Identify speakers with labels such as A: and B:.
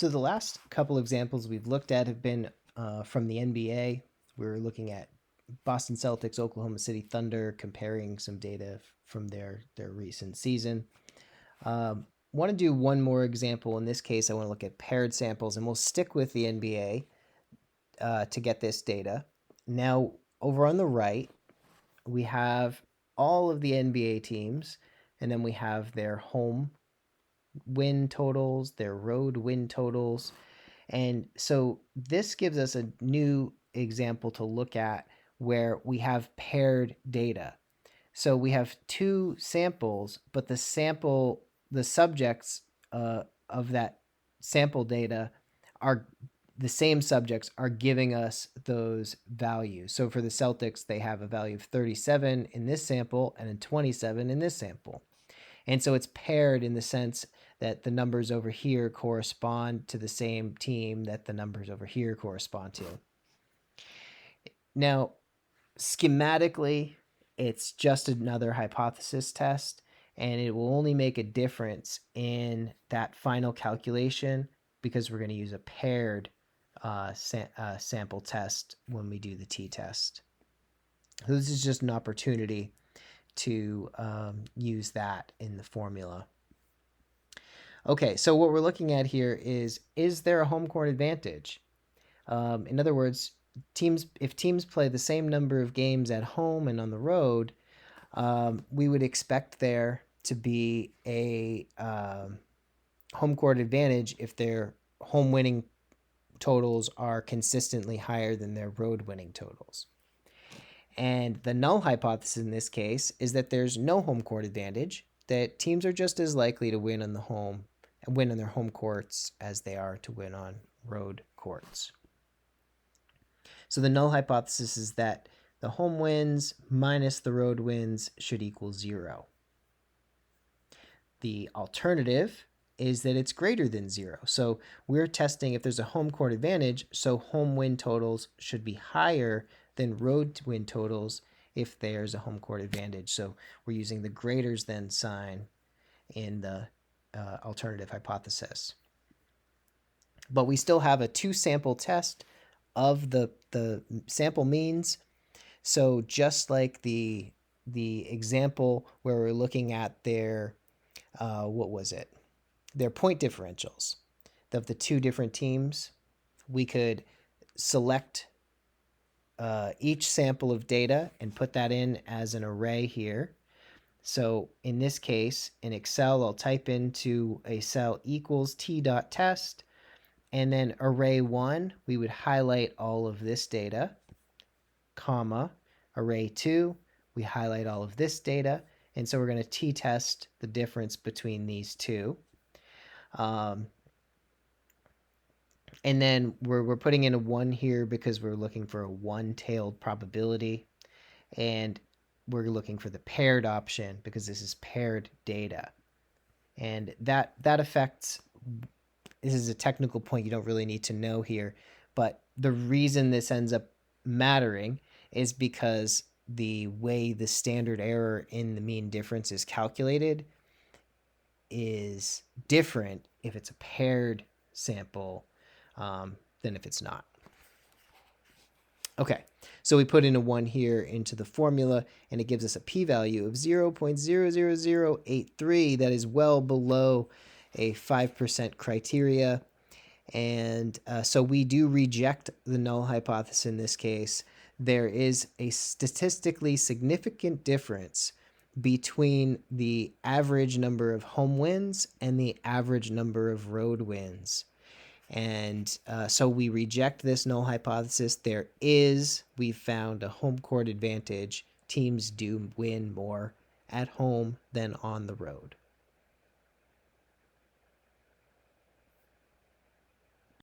A: So the last couple examples we've looked at have been from the NBA. We're looking at Boston Celtics, Oklahoma City Thunder, comparing some data from their recent season. Want to do one more example. In this case, I want to look at paired samples, and we'll stick with the NBA to get this data. Now, over on the right, we have all of the NBA teams, and then we have their home win totals, their road win totals. And so this gives us a new example to look at where we have paired data. So we have two samples, but the subjects of that sample data are the same subjects are giving us those values. So for the Celtics, they have a value of 37 in this sample and a 27 in this sample. And so it's paired in the sense that the numbers over here correspond to the same team that the numbers over here correspond to. Now, schematically, it's just another hypothesis test, and it will only make a difference in that final calculation because we're going to use a paired sample test when we do the t-test. So this is just an opportunity to use that in the formula. Okay, so what we're looking at here is there a home court advantage? In other words, if teams play the same number of games at home and on the road, we would expect there to be a home court advantage if their home winning totals are consistently higher than their road winning totals. And the null hypothesis in this case is that there's no home court advantage, that teams are just as likely to win on their home courts as they are to win on road courts. So the null hypothesis is that the home wins minus the road wins should equal 0. The alternative is that it's greater than 0. So we're testing if there's a home court advantage, so home win totals should be higher than road win totals if there's a home court advantage. So we're using the greater than sign in the alternative hypothesis. But we still have a two-sample test of the sample means. So just like the example where we're looking at their their point differentials of the two different teams, we could select each sample of data and put that in as an array here. So in this case, in Excel, I'll type into a cell equals t.test, and then array 1, we would highlight all of this data, comma, array 2, we highlight all of this data, and so we're going to t-test the difference between these two. And then we're putting in a 1 here because we're looking for a one-tailed probability, and we're looking for the paired option because this is paired data. And that affects, this is a technical point you don't really need to know here, but the reason this ends up mattering is because the way the standard error in the mean difference is calculated is different if it's a paired sample than if it's not. Okay, so we put in a 1 here into the formula, and it gives us a p-value of 0.00083. That is well below a 5% criteria. And so we do reject the null hypothesis in this case. There is a statistically significant difference between the average number of home wins and the average number of road wins. And so we reject this null hypothesis. We've found a home court advantage. Teams do win more at home than on the road.